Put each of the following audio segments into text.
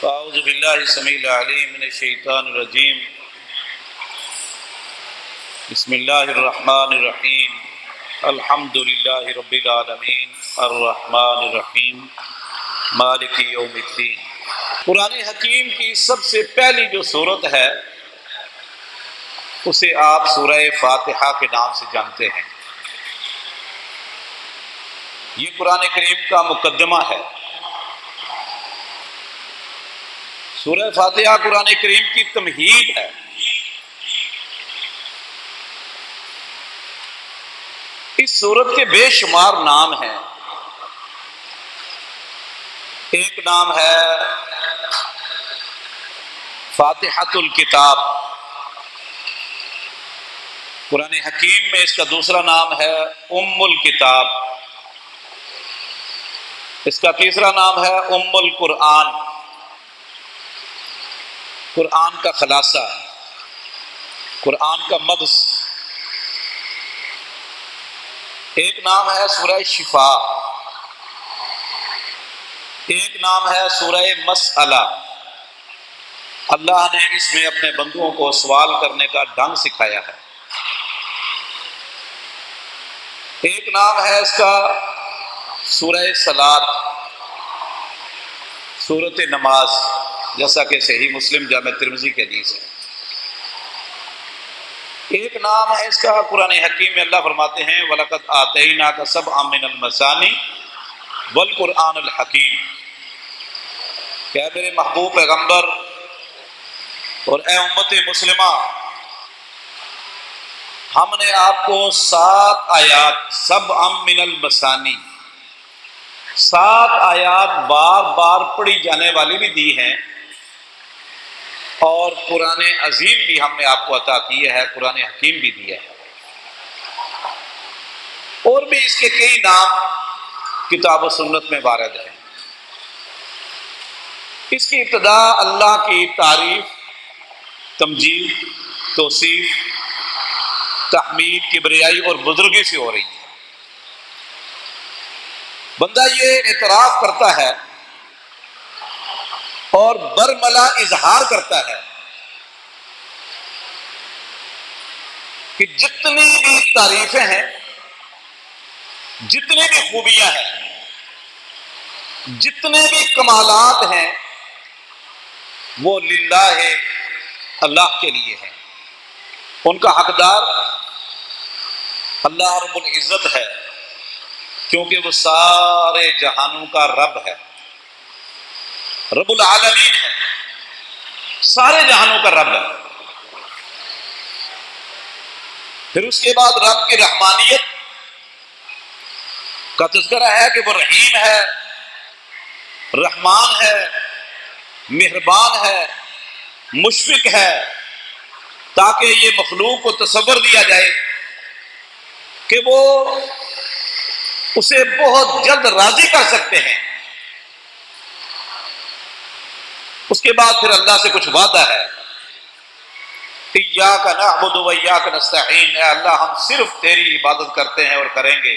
اعوذ باللہ السمیع العلیم من الشیطان الرجیم بسم اللہ الرحمن الرحیم الحمد للہ رب العالمین الرحمن الرحیم مالک یوم الدین۔ قرآن حکیم کی سب سے پہلی جو سورت ہے اسے آپ سورہ فاتحہ کے نام سے جانتے ہیں۔ یہ قرآن کریم کا مقدمہ ہے۔ سورہ فاتحہ قرآن کریم کی تمہید ہے۔ اس سورت کے بے شمار نام ہیں۔ ایک نام ہے فاتحۃ الکتاب، قرآن حکیم میں اس کا دوسرا نام ہے ام الکتاب، اس کا تیسرا نام ہے ام القرآن، قرآن کا خلاصہ، قرآن کا مغز۔ ایک نام ہے سورہ شفا، ایک نام ہے سورہ مسئلہ، اللہ نے اس میں اپنے بندوں کو سوال کرنے کا ڈھنگ سکھایا ہے۔ ایک نام ہے اس کا سورہ صلاۃ، سورۃ نماز، جیسا کہ صحیح مسلم جامع ترمذی کے حدیث ہے۔ ایک نام ہے اس کا قرآن حکیم میں اللہ فرماتے ہیں وَلَقَدْ آتَيْنَاكَ سَبْعًا مِّنَ الْمَثَانِي وَالْقُرْآنِ الْحَكِيمِ، کہ اے میرے محبوب پیغمبر اور اے امت مسلمہ، ہم نے آپ کو 7 آیات، سبعًا مِّنَ الْمَثَانِي، 7 آیات بار بار پڑھی جانے والی بھی دی ہیں، اور قرآن عظیم بھی ہم نے آپ کو عطا کیے ہے، قرآن حکیم بھی دیا ہے۔ اور بھی اس کے کئی نام کتاب و سنت میں وارد ہیں۔ اس کی ابتدا اللہ کی تعریف، تمجید، توصیف، تحمید، کبریائی اور بزرگی سے ہو رہی ہے۔ بندہ یہ اعتراف کرتا ہے اور برملا اظہار کرتا ہے کہ جتنی بھی تعریفیں ہیں، جتنی بھی خوبیاں ہیں، جتنے بھی کمالات ہیں، وہ للہ ہے، اللہ کے لیے ہیں۔ ان کا حقدار اللہ رب العزت ہے، کیونکہ وہ سارے جہانوں کا رب ہے، رب العالمین ہے، سارے جہانوں کا رب ہے۔ پھر اس کے بعد رب کی رحمانیت کا تذکرہ ہے کہ وہ رحیم ہے، رحمان ہے، مہربان ہے، مشفق ہے، تاکہ یہ مخلوق کو تصور دیا جائے کہ وہ اسے بہت جلد راضی کر سکتے ہیں۔ اس کے بعد پھر اللہ سے کچھ وعدہ ہے، ایاک نعبد و ایاک نستعین، اے اللہ ہم صرف تیری عبادت کرتے ہیں اور کریں گے،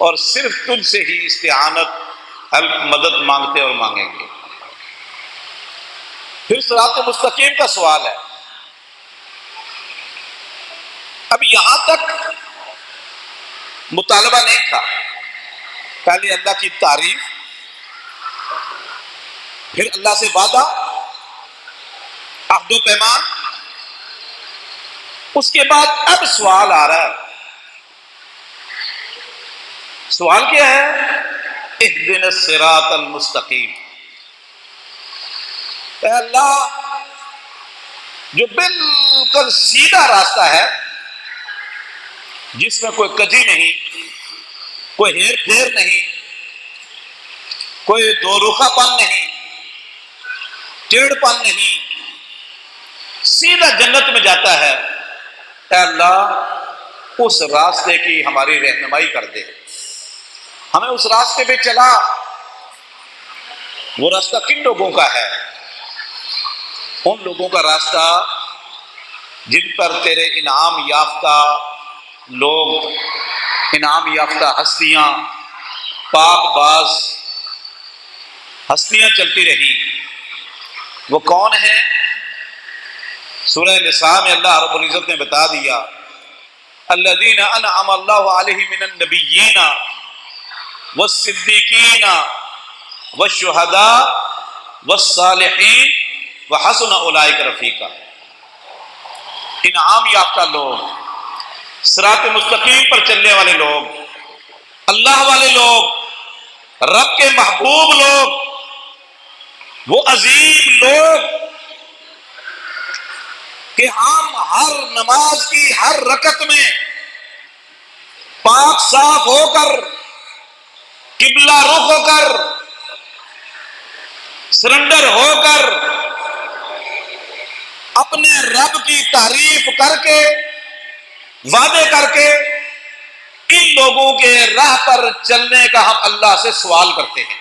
اور صرف تجھ سے ہی استعانت، مدد مانگتے اور مانگیں گے۔ پھر صراط مستقیم کا سوال ہے۔ اب یہاں تک مطالبہ نہیں تھا، پہلے اللہ کی تعریف، پھر اللہ سے وعدہ، عہد و پیمان، اس کے بعد اب سوال آ رہا ہے۔ سوال کیا ہے؟ اہدنا الصراط المستقیم، اے اللہ جو بالکل سیدھا راستہ ہے، جس میں کوئی کجی نہیں، کوئی ہیر پھیر نہیں، کوئی دو رخا پن نہیں، ٹیڑھ پن نہیں، سیدھا جنت میں جاتا ہے، اے اللہ اس راستے کی ہماری رہنمائی کر دے، ہمیں اس راستے پہ چلا۔ وہ راستہ کن لوگوں کا ہے؟ ان لوگوں کا راستہ جن پر تیرے انعام یافتہ لوگ، انعام یافتہ ہستیاں، پاک باز ہستیاں چلتی رہی، وہ کون ہے؟ سورہ نساء میں اللہ رب العزت نے بتا دیا، الذین انعم اللہ علیہم من النبیین والصدیقین والشہداء والصالحین وحسن اولئک رفیقا۔ انعام یافتہ لوگ، صراط مستقیم پر چلنے والے لوگ، اللہ والے لوگ، رب کے محبوب لوگ، وہ عظیم لوگ کہ ہم ہر نماز کی ہر رکعت میں پاک صاف ہو کر، قبلہ رخ ہو کر، سرنڈر ہو کر، اپنے رب کی تعریف کر کے، وعدے کر کے، ان لوگوں کے راہ پر چلنے کا ہم اللہ سے سوال کرتے ہیں۔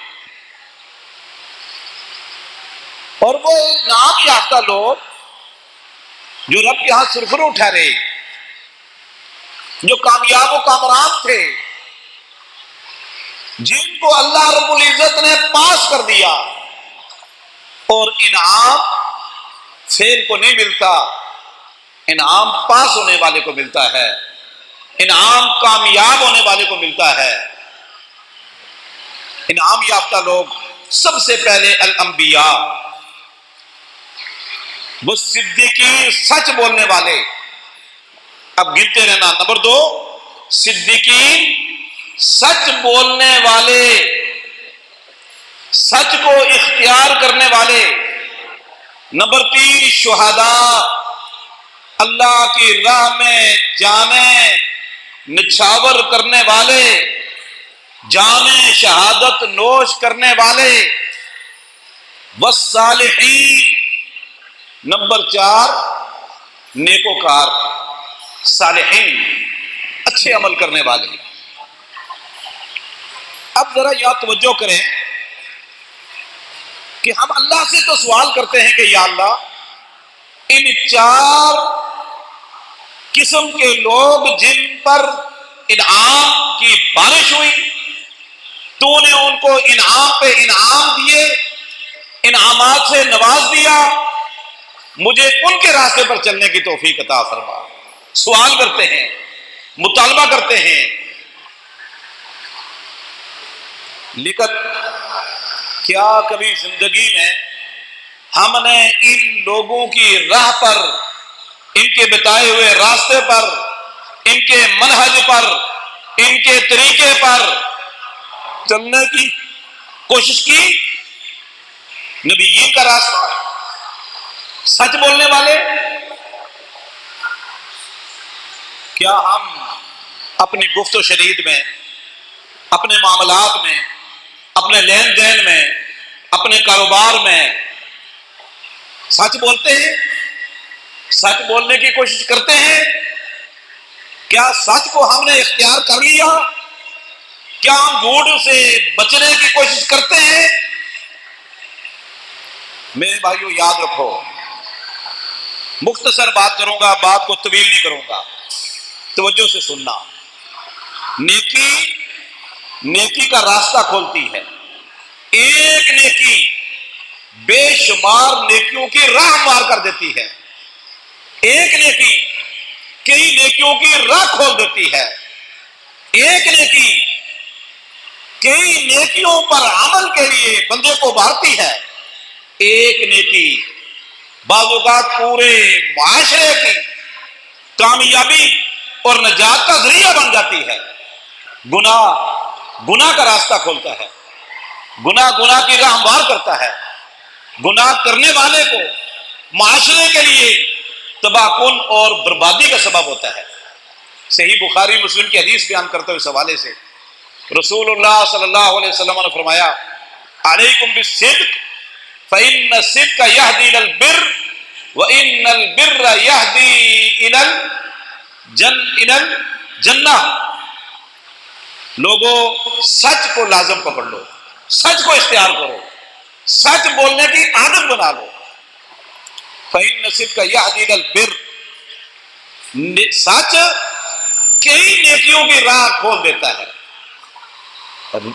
اور وہ انعام یافتہ لوگ جو رب کے ہاں سرخرو ٹھہرے، جو کامیاب و کامران تھے، جن کو اللہ رب العزت نے پاس کر دیا، اور انعام فیل کو نہیں ملتا، انعام پاس ہونے والے کو ملتا ہے، انعام کامیاب ہونے والے کو ملتا ہے۔ انعام یافتہ لوگ سب سے پہلے الانبیاء، وہ صدیقین، سچ بولنے والے، اب گنتے رہنا۔ نمبر 2 صدیقین، سچ بولنے والے، سچ کو اختیار کرنے والے۔ نمبر 3 شہداء، اللہ کی راہ میں جانیں نچھاور کرنے والے، جانیں شہادت نوش کرنے والے۔ والصالحین، نمبر 4 نیکوکار، صالحین، اچھے عمل کرنے والے۔ اب ذرا یہاں توجہ کریں کہ ہم اللہ سے تو سوال کرتے ہیں کہ یا اللہ، ان 4 قسم کے لوگ جن پر انعام کی بارش ہوئی، تو نے ان کو انعام پہ انعام دیے، انعامات سے نواز دیا، مجھے ان کے راستے پر چلنے کی توفیق عطا فرما۔ سوال کرتے ہیں، مطالبہ کرتے ہیں، لیکن کیا کبھی زندگی میں ہم نے ان لوگوں کی راہ پر، ان کے بتائے ہوئے راستے پر، ان کے منہج پر، ان کے طریقے پر چلنے کی کوشش کی؟ نبیین کا راستہ، سچ بولنے والے، کیا ہم اپنی گفت و شنید میں، اپنے معاملات میں، اپنے لین دین میں، اپنے کاروبار میں سچ بولتے ہیں؟ سچ بولنے کی کوشش کرتے ہیں؟ کیا سچ کو ہم نے اختیار کر لیا؟ کیا ہم جھوٹ سے بچنے کی کوشش کرتے ہیں؟ میرے بھائیو یاد رکھو، مختصر بات کروں گا، بات کو طویل نہیں کروں گا، توجہ سے سننا۔ نیکی کا راستہ کھولتی ہے، ایک نیکی بے شمار نیکیوں کی راہ مار کر دیتی ہے، ایک نیکی کئی نیکیوں کی راہ کھول دیتی ہے، ایک نیکی کئی نیکیوں پر عمل کے لیے بندے کو ابھارتی ہے، ایک نیکی بعض اوقات پورے معاشرے کی کامیابی اور نجات کا ذریعہ بن جاتی ہے۔ گناہ کا راستہ کھولتا ہے، گناہ کی راہ ہموار کرتا ہے، گناہ کرنے والے کو معاشرے کے لیے تباہ کن اور بربادی کا سبب ہوتا ہے۔ صحیح بخاری مسلم کی حدیث بیان کرتے ہوئے اس حوالے سے رسول اللہ صلی اللہ علیہ وسلم نے فرمایا، علیکم بالصدق فإن الصدق يهدي إلى البر وإن البر يهدي إلى الجنة۔ لوگوں سچ کو لازم پکڑ لو، سچ کو اختیار کرو، سچ بولنے کی عادت بنا لو۔ فإن الصدق يهدي إلى البر، سچ کئی نیکیوں کی راہ کھول دیتا ہے،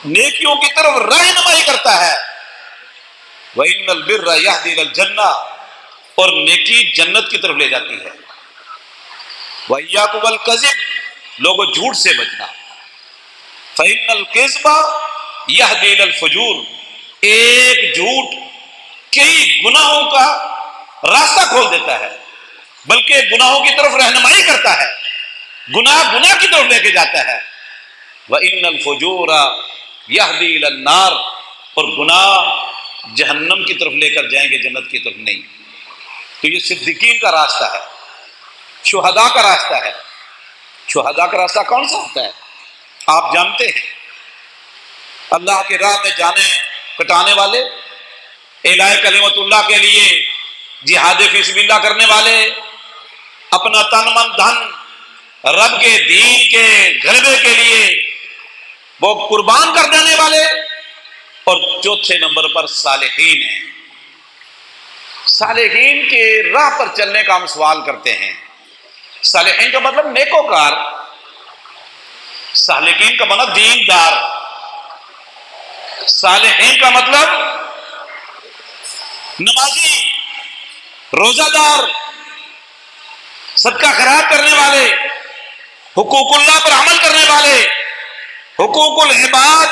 نیکیوں کی طرف رہنمائی کرتا ہے۔ وَإِنَّ الْبِرَّ يَهْدِي إِلَى الْجَنَّةِ، اور نیکی جنت کی طرف لے جاتی ہے۔ وَإِيَّاكُمْ وَالْكَذِبَ، لوگوں جھوٹ سے بچنا۔ فَإِنَّ الْكِذْبَ يَهْدِي إِلَى الْفُجُورِ، ایک جھوٹ کئی گناہوں کا راستہ کھول دیتا ہے، بلکہ گناہوں کی طرف رہنمائی کرتا ہے، گناہ کی طرف لے کے جاتا ہے۔ وَإِنَّ الْفُجُورَ يَهْدِي إِلَى النَّارِ، اور گناہ جہنم کی طرف لے کر جائیں گے، جنت کی طرف نہیں۔ تو یہ صدیقین کا راستہ ہے، شہداء کا راستہ ہے۔ شہداء کا راستہ کون سا ہوتا ہے؟ آپ جانتے ہیں، اللہ کی راہ میں جانے کٹانے والے، اعلاء کلمت اللہ کے لیے جہاد فی سبیل اللہ کرنے والے، اپنا تن من دھن رب کے دین کے غلبے کے لیے وہ قربان کر دینے والے، اور چوتھے نمبر پر صالحین ہیں۔ صالحین کے راہ پر چلنے کا ہم سوال کرتے ہیں۔ صالحین کا مطلب نیکوکار، صالحین کا مطلب دیندار، صالحین کا مطلب نمازی، روزہ دار، صدقہ خیرات کرنے والے، حقوق اللہ پر عمل کرنے والے، حقوق العباد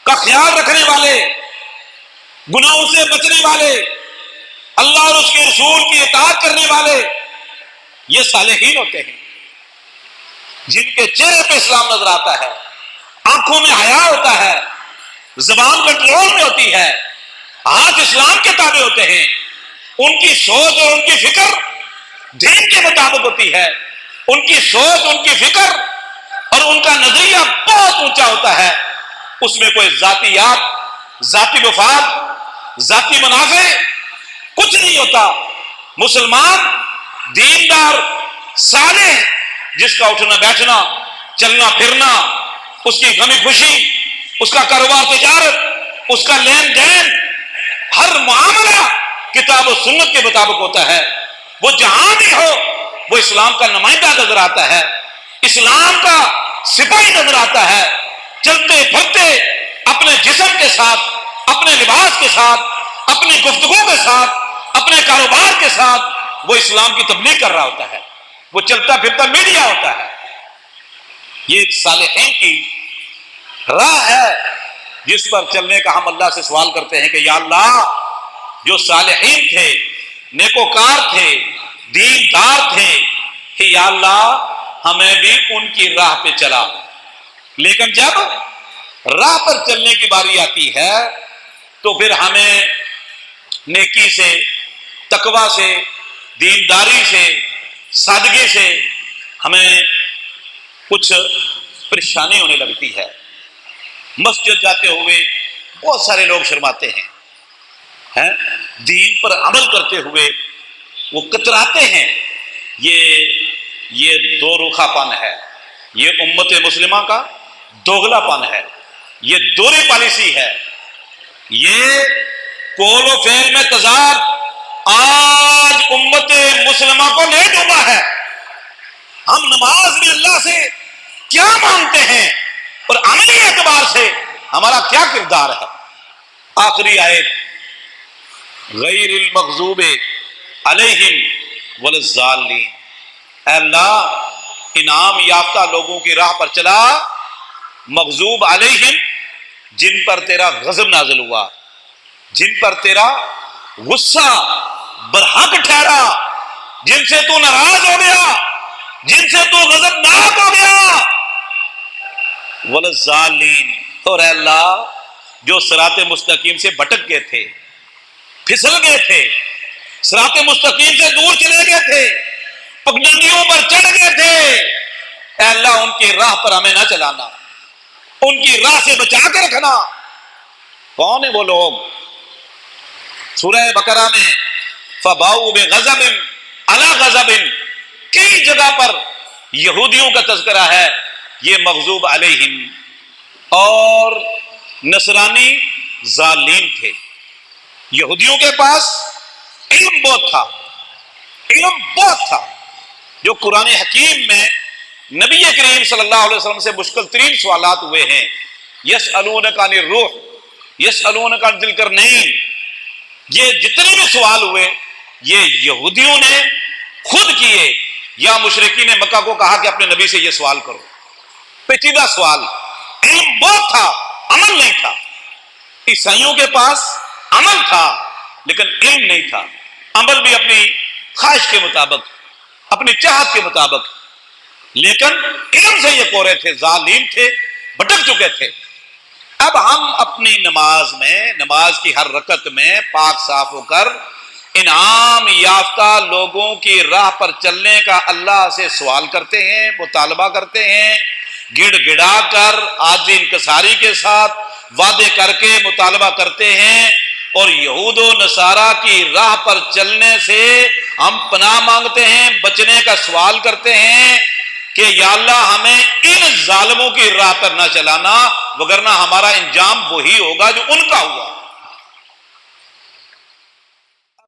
کا خیال رکھنے والے، گناہوں سے بچنے والے، اللہ اور اس کے رسول کی اطاعت کرنے والے، یہ صالحین ہوتے ہیں، جن کے چہرے پہ اسلام نظر آتا ہے، آنکھوں میں حیا ہوتا ہے، زبان کنٹرول میں ہوتی ہے، ہاتھ اسلام کے تابع ہوتے ہیں، ان کی سوچ اور ان کی فکر دین کے مطابق ہوتی ہے، ان کی سوچ، ان کی فکر اور ان کا نظریہ بہت اونچا ہوتا ہے، اس میں کوئی ذاتیات، ذاتی مفاد، ذاتی منافع کچھ نہیں ہوتا۔ مسلمان دیندار صالح، جس کا اٹھنا بیٹھنا، چلنا پھرنا، اس کی غمی خوشی، اس کا کاروبار تجارت، اس کا لین دین، ہر معاملہ کتاب و سنت کے مطابق ہوتا ہے۔ وہ جہاں بھی ہو وہ اسلام کا نمائندہ نظر آتا ہے، اسلام کا سپاہی نظر آتا ہے، چلتے پھرتے اپنے جسم کے ساتھ، اپنے لباس کے ساتھ، اپنی گفتگو کے ساتھ، اپنے کاروبار کے ساتھ وہ اسلام کی تبلیغ کر رہا ہوتا ہے، وہ چلتا پھرتا میڈیا ہوتا ہے۔ یہ صالحین کی راہ ہے جس پر چلنے کا ہم اللہ سے سوال کرتے ہیں کہ یا اللہ، جو صالحین تھے، نیکوکار تھے، دیندار تھے، کہ یا اللہ ہمیں بھی ان کی راہ پہ چلا۔ لیکن جب راہ پر چلنے کی باری آتی ہے تو پھر ہمیں نیکی سے، تقوی سے، دینداری سے، سادگی سے ہمیں کچھ پریشانی ہونے لگتی ہے۔ مسجد جاتے ہوئے بہت سارے لوگ شرماتے ہیں، دین پر عمل کرتے ہوئے وہ کتراتے ہیں۔ یہ دو رخا پن ہے، یہ امت مسلمہ کا دوغلا پن ہے، یہ دوہری پالیسی ہے، یہ قول و فعل میں تضاد آج امت مسلمہ کو لے ڈوبا ہے۔ ہم نماز میں اللہ سے کیا مانگتے ہیں اور عملی اعتبار سے ہمارا کیا کردار ہے؟ آخری آیت، غیر المغضوب علیہم والضالین، اے اللہ انعام یافتہ لوگوں کی راہ پر چلا، مغضوب علیہم جن پر تیرا غضب نازل ہوا، جن پر تیرا غصہ برحق ٹھہرا، جن سے تو ناراض ہو گیا، جن سے تو غضبناک ہو گیا، والضالین، اور اے اللہ جو صراط مستقیم سے بھٹک گئے تھے، پھسل گئے تھے، صراط مستقیم سے دور چلے گئے تھے، پگڈنڈیوں پر چڑھ گئے تھے، اے اللہ ان کی راہ پر ہمیں نہ چلانا، ان کی راہ سے بچا کے رکھنا۔ کون ہیں وہ لوگ؟ سورہ بقرہ میں فَبَاءُوا بِغَضَبٍ عَلَىٰ غَضَبٍ کئی جگہ پر یہودیوں کا تذکرہ ہے، یہ مغضوب علیہم، اور نصرانی ضالین تھے۔ یہودیوں کے پاس علم بہت تھا، علم بہت تھا، جو قرآن حکیم میں نبی کریم صلی اللہ علیہ وسلم سے مشکل ترین سوالات ہوئے ہیں۔ یسألونک عن الروح، یسألونک عن ذی القرنین، یہ جتنے بھی سوال ہوئے یہ یہودیوں نے خود کیے یا مشرکین مکہ کو کہا کہ اپنے نبی سے یہ سوال کرو. پیچیدہ سوال. علم بہت تھا، عمل نہیں تھا. عیسائیوں کے پاس عمل تھا لیکن علم نہیں تھا. عمل بھی اپنی خواہش کے مطابق، اپنی چاہت کے مطابق، لیکن علم سے یہ کورے تھے، ظالم تھے، بھٹک چکے تھے. اب ہم اپنی نماز میں، نماز کی ہر رکعت میں پاک صاف ہو کر انعام یافتہ لوگوں کی راہ پر چلنے کا اللہ سے سوال کرتے ہیں، مطالبہ کرتے ہیں، گڑ گڑا کر عاجز انکساری کے ساتھ وعدے کر کے مطالبہ کرتے ہیں. اور یہود و نصارہ کی راہ پر چلنے سے ہم پناہ مانگتے ہیں، بچنے کا سوال کرتے ہیں کہ یا اللہ ہمیں ان ظالموں کی راہ پر نہ چلانا، وگرنہ ہمارا انجام وہی ہوگا جو ان کا ہوا.